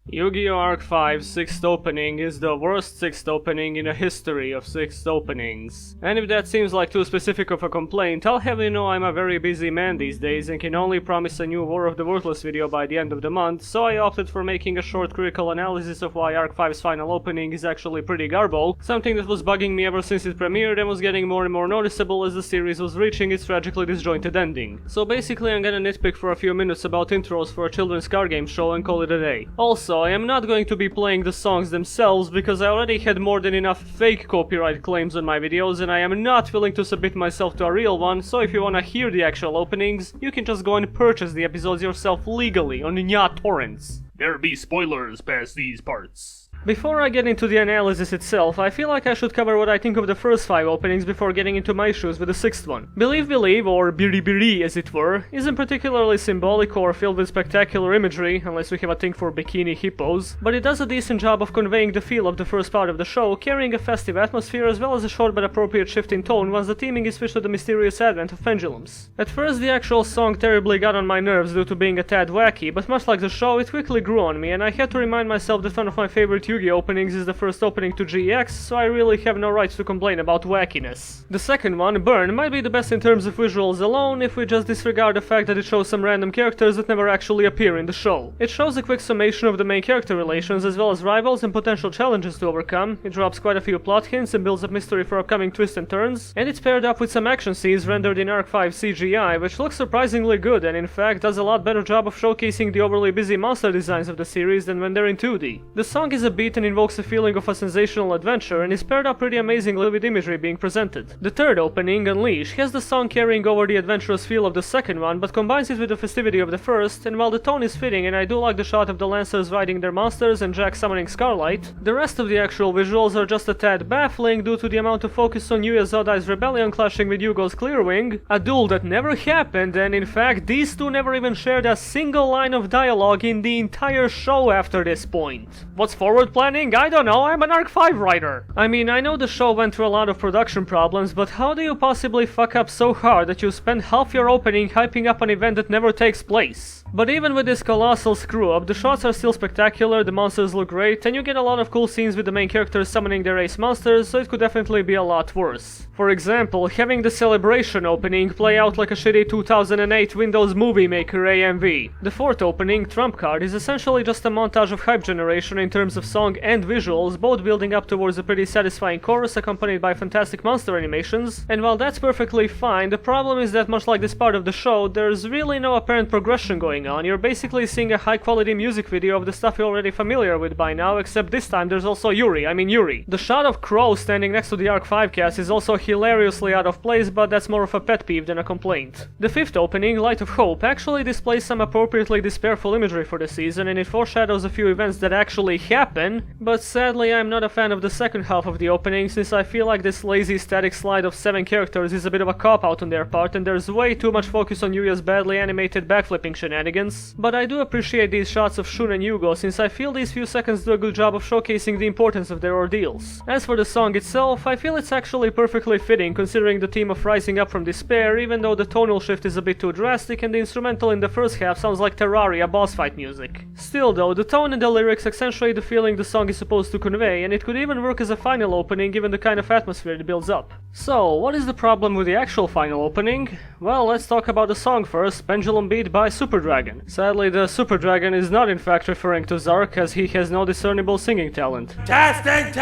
Yu-Gi-Oh! Arc 5's 6th opening is the worst 6th opening in the history of 6th openings. And if that seems like too specific of a complaint, I'll have you know I'm a very busy man these days and can only promise a new War of the Worthless video by the end of the month, so I opted for making a short critical analysis of why Arc 5's final opening is actually pretty garbo, something that was bugging me ever since it premiered and was getting more and more noticeable as the series was reaching its tragically disjointed ending. So basically I'm gonna nitpick for a few minutes about intros for a children's card game show and call it a day. Also, I am not going to be playing the songs themselves because I already had more than enough fake copyright claims on my videos and I am not willing to submit myself to a real one, so if you wanna hear the actual openings, you can just go and purchase the episodes yourself legally on Nya torrents. There be spoilers past these parts. Before I get into the analysis itself, I feel like I should cover what I think of the first 5 openings before getting into my shoes with the 6th one. Believe Believe, or Biri Biri as it were, isn't particularly symbolic or filled with spectacular imagery, unless we have a thing for bikini hippos, but it does a decent job of conveying the feel of the first part of the show, carrying a festive atmosphere as well as a short but appropriate shift in tone once the theming is switched to the mysterious advent of pendulums. At first the actual song terribly got on my nerves due to being a tad wacky, but much like the show, it quickly grew on me and I had to remind myself that one of my favorite Yu-Gi-Oh! Openings is the first opening to GX, so I really have no right to complain about wackiness. The second one, Burn, might be the best in terms of visuals alone if we just disregard the fact that it shows some random characters that never actually appear in the show. It shows a quick summation of the main character relations as well as rivals and potential challenges to overcome, it drops quite a few plot hints and builds up mystery for upcoming twists and turns, and it's paired up with some action scenes rendered in Arc 5 CGI, which looks surprisingly good and in fact does a lot better job of showcasing the overly busy monster designs of the series than when they're in 2D. The song is a beat and invokes a feeling of a sensational adventure and is paired up pretty amazingly with imagery being presented. The third opening, Unleash, has the song carrying over the adventurous feel of the second one but combines it with the festivity of the first, and while the tone is fitting and I do like the shot of the Lancers riding their monsters and Jack summoning Starlight, the rest of the actual visuals are just a tad baffling due to the amount of focus on Yuya Zodai's rebellion clashing with Yugo's Clearwing, a duel that never happened, and in fact these two never even shared a single line of dialogue in the entire show after this point. What's forward planning? I don't know, I'm an Arc 5 writer. I mean, I know the show went through a lot of production problems, but how do you possibly fuck up so hard that you spend half your opening hyping up an event that never takes place? But even with this colossal screw up, the shots are still spectacular, the monsters look great, and you get a lot of cool scenes with the main characters summoning their ace monsters, so it could definitely be a lot worse. For example, having the Celebration opening play out like a shitty 2008 Windows Movie Maker AMV. The fourth opening, Trump Card, is essentially just a montage of hype generation in terms of song and visuals, both building up towards a pretty satisfying chorus accompanied by fantastic monster animations, and while that's perfectly fine, the problem is that much like this part of the show, there's really no apparent progression going on. You're basically seeing a high quality music video of the stuff you're already familiar with by now, except this time there's also Yuri. The shot of Crow standing next to the Arc 5 cast is also hilariously out of place, but that's more of a pet peeve than a complaint. The fifth opening, Light of Hope, actually displays some appropriately despairful imagery for the season and it foreshadows a few events that actually happen, but sadly I'm not a fan of the second half of the opening since I feel like this lazy static slide of 7 characters is a bit of a cop-out on their part and there's way too much focus on Yuya's badly animated backflipping shenanigans, but I do appreciate these shots of Shun and Yugo since I feel these few seconds do a good job of showcasing the importance of their ordeals. As for the song itself, I feel it's actually perfectly fitting considering the theme of rising up from despair, even though the tonal shift is a bit too drastic and the instrumental in the first half sounds like Terraria boss fight music. Still though, the tone and the lyrics accentuate the feeling the song is supposed to convey, and it could even work as a final opening given the kind of atmosphere it builds up. So, what is the problem with the actual final opening? Well, let's talk about the song first, Pendulum Beat by Super Dragon. Sadly, the Super Dragon is not in fact referring to Zark, as he has no discernible singing talent. Testing,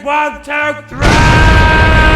1, 2, 3!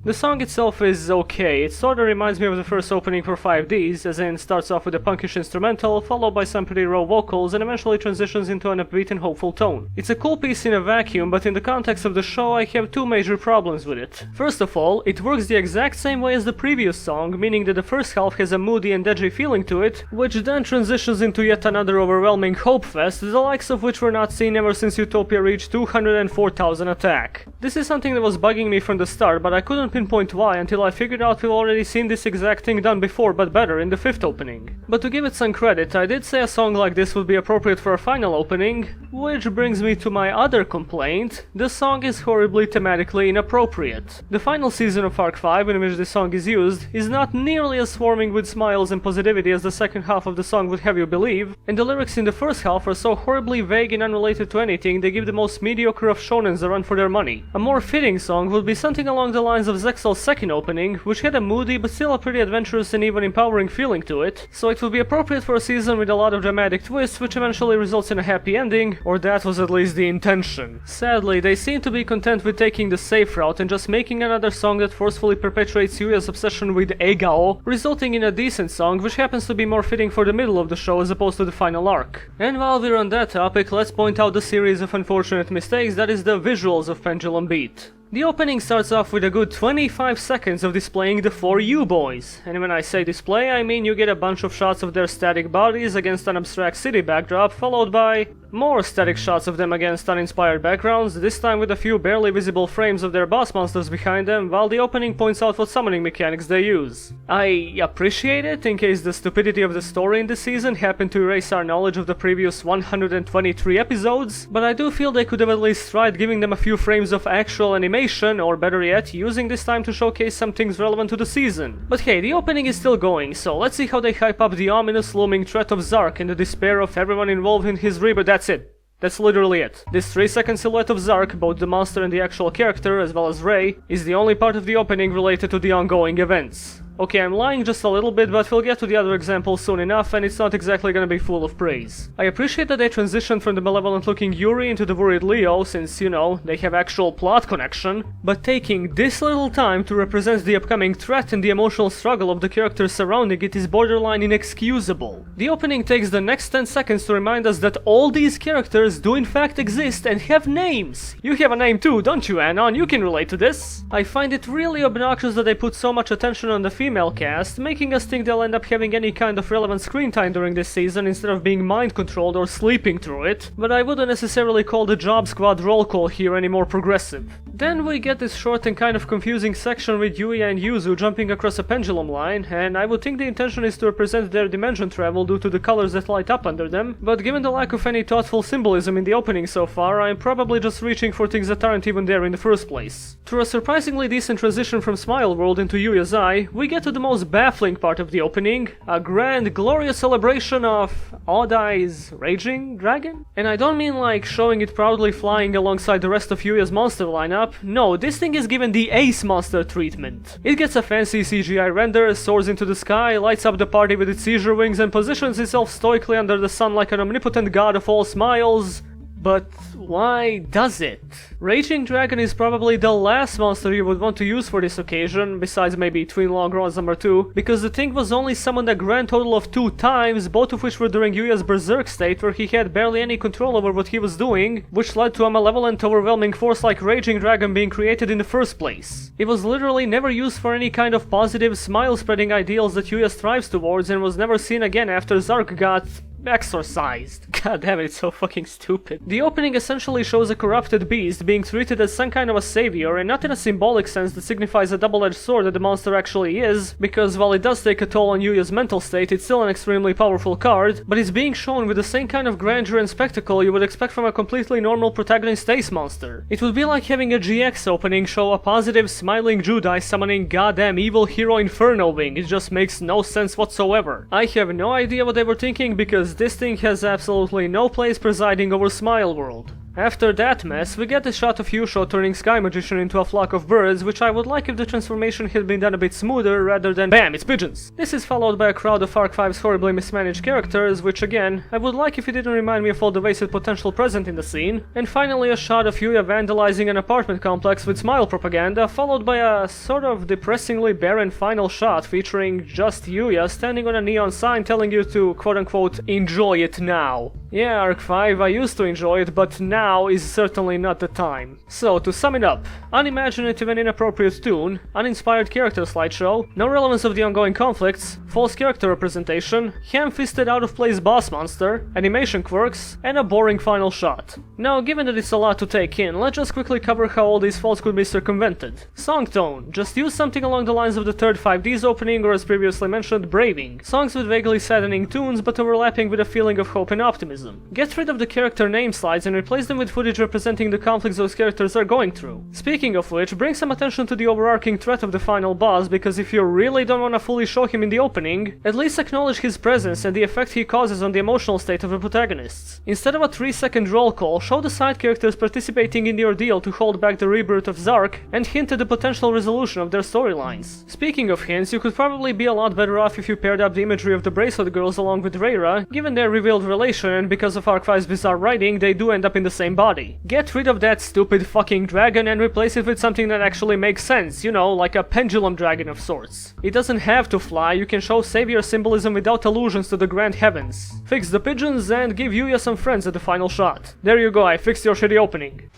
The song itself is okay, it sorta reminds me of the first opening for 5Ds, as in starts off with a punkish instrumental, followed by some pretty raw vocals, and eventually transitions into an upbeat and hopeful tone. It's a cool piece in a vacuum, but in the context of the show I have two major problems with it. First of all, it works the exact same way as the previous song, meaning that the first half has a moody and edgy feeling to it, which then transitions into yet another overwhelming hope fest, the likes of which were not seen ever since Utopia reached 204,000 attack. This is something that was bugging me from the start, but I couldn't pinpoint why until I figured out we've already seen this exact thing done before but better in the fifth opening. But to give it some credit, I did say a song like this would be appropriate for a final opening, Which brings me to my other complaint: the song is horribly thematically inappropriate. The final season of Arc 5, in which the song is used, is not nearly as swarming with smiles and positivity as the second half of the song would have you believe, and the lyrics in the first half are so horribly vague and unrelated to anything they give the most mediocre of shonens a run for their money. A more fitting song would be something along the lines of Zexal's second opening, which had a moody but still a pretty adventurous and even empowering feeling to it, so it would be appropriate for a season with a lot of dramatic twists which eventually results in a happy ending, or that was at least the intention. Sadly, they seem to be content with taking the safe route and just making another song that forcefully perpetuates Yuya's obsession with Egao, resulting in a decent song which happens to be more fitting for the middle of the show as opposed to the final arc. And while we're on that topic, let's point out the series of unfortunate mistakes that is the visuals of Pendulum Beat. The opening starts off with a good 25 seconds of displaying the 4 U-boys, and when I say display I mean you get a bunch of shots of their static bodies against an abstract city backdrop, followed by more static shots of them against uninspired backgrounds, this time with a few barely visible frames of their boss monsters behind them, while the opening points out what summoning mechanics they use. I appreciate it in case the stupidity of the story in this season happened to erase our knowledge of the previous 123 episodes, but I do feel they could have at least tried giving them a few frames of actual animation, or better yet, using this time to showcase some things relevant to the season. But hey, the opening is still going, so let's see how they hype up the ominous looming threat of Zark and the despair of everyone involved in his rebirth. That's it. That's literally it. This 3-second silhouette of Zark, both the monster and the actual character, as well as Rei, is the only part of the opening related to the ongoing events. Okay, I'm lying just a little bit, but we'll get to the other examples soon enough, and it's not exactly gonna be full of praise. I appreciate that they transitioned from the malevolent-looking Yuri into the worried Leo, since, you know, they have actual plot connection, but taking this little time to represent the upcoming threat and the emotional struggle of the characters surrounding it is borderline inexcusable. The opening takes the next 10 seconds to remind us that all these characters do in fact exist and have names. You have a name too, don't you, Anon? You can relate to this. I find it really obnoxious that they put so much attention on the female cast, making us think they'll end up having any kind of relevant screen time during this season instead of being mind-controlled or sleeping through it, but I wouldn't necessarily call the Job Squad roll call here any more progressive. Then we get this short and kind of confusing section with Yuya and Yuzu jumping across a pendulum line, and I would think the intention is to represent their dimension travel due to the colors that light up under them, but given the lack of any thoughtful symbolism in the opening so far, I'm probably just reaching for things that aren't even there in the first place. Through a surprisingly decent transition from Smile World into Yuya's Eye, we get to the most baffling part of the opening, a grand, glorious celebration of Odd Eye's Raging Dragon? And I don't mean like showing it proudly flying alongside the rest of Yuya's monster lineup, no, this thing is given the Ace Monster treatment. It gets a fancy CGI render, soars into the sky, lights up the party with its seizure wings, and positions itself stoically under the sun like an omnipotent god of all smiles. But why does it? Raging Dragon is probably the last monster you would want to use for this occasion, besides maybe Twin Long Rods number 2, because the thing was only summoned a grand total of 2 times, both of which were during Yuya's berserk state where he had barely any control over what he was doing, which led to a malevolent, overwhelming force like Raging Dragon being created in the first place. It was literally never used for any kind of positive, smile-spreading ideals that Yuya strives towards, and was never seen again after Zark got exorcised. God damn it, it's so fucking stupid. The opening essentially shows a corrupted beast being treated as some kind of a savior, and not in a symbolic sense that signifies a double-edged sword that the monster actually is, because while it does take a toll on Yuya's mental state, it's still an extremely powerful card, but it's being shown with the same kind of grandeur and spectacle you would expect from a completely normal protagonist Ace monster. It would be like having a GX opening show a positive, smiling Judai summoning goddamn evil hero Inferno Wing. It just makes no sense whatsoever. I have no idea what they were thinking, because this thing has absolutely no place presiding over Smile World. After that mess, we get a shot of Yusho turning Sky Magician into a flock of birds, which I would like if the transformation had been done a bit smoother rather than BAM, it's pigeons! This is followed by a crowd of Arc 5's horribly mismanaged characters, which again, I would like if it didn't remind me of all the wasted potential present in the scene, and finally a shot of Yuya vandalizing an apartment complex with smile propaganda, followed by a sort of depressingly barren final shot featuring just Yuya standing on a neon sign telling you to quote-unquote enjoy it now. Yeah, Arc 5, I used to enjoy it, but now now is certainly not the time. So, to sum it up, unimaginative and inappropriate tune, uninspired character slideshow, no relevance of the ongoing conflicts, false character representation, ham-fisted out-of-place boss monster, animation quirks, and a boring final shot. Now, given that it's a lot to take in, let's just quickly cover how all these faults could be circumvented. Song tone. Just use something along the lines of the third 5D's opening, or as previously mentioned, braving. Songs with vaguely saddening tunes but overlapping with a feeling of hope and optimism. Get rid of the character name slides and replace them with footage representing the conflicts those characters are going through. Speaking of which, bring some attention to the overarching threat of the final boss, because if you really don't want to fully show him in the opening, at least acknowledge his presence and the effect he causes on the emotional state of the protagonists. Instead of a 3-second roll call, show the side characters participating in the ordeal to hold back the rebirth of Zark and hint at the potential resolution of their storylines. Speaking of hints, you could probably be a lot better off if you paired up the imagery of the Bracelet Girls along with Rata, given their revealed relation, and because of Arc 5's bizarre writing, they do end up in the same body. Get rid of that stupid fucking dragon and replace it with something that actually makes sense, you know, like a pendulum dragon of sorts. It doesn't have to fly, you can show savior symbolism without allusions to the grand heavens. Fix the pigeons and give Yuya some friends at the final shot. There you go, I fixed your shitty opening.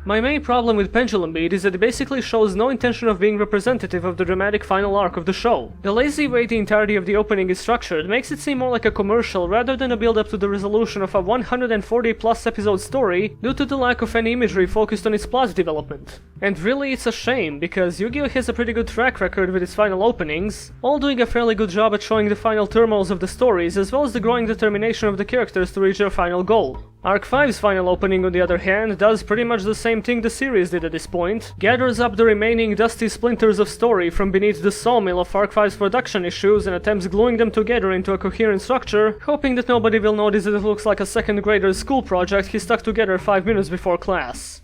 My main problem with Pendulum Beat is that it basically shows no intention of being representative of the dramatic final arc of the show. The lazy way the entirety of the opening is structured makes it seem more like a commercial rather than a build-up to the resolution of a 140+ episode story due to the lack of any imagery focused on its plot development. And really, it's a shame, because Yu-Gi-Oh! Has a pretty good track record with its final openings, all doing a fairly good job at showing the final turmoils of the stories as well as the growing determination of the characters to reach their final goal. Arc 5's final opening, on the other hand, does pretty much the same thing the series did at this point, gathers up the remaining dusty splinters of story from beneath the sawmill of Arc 5's production issues and attempts gluing them together into a coherent structure, hoping that nobody will notice that it looks like a second grader's school project he stuck together 5 minutes before class.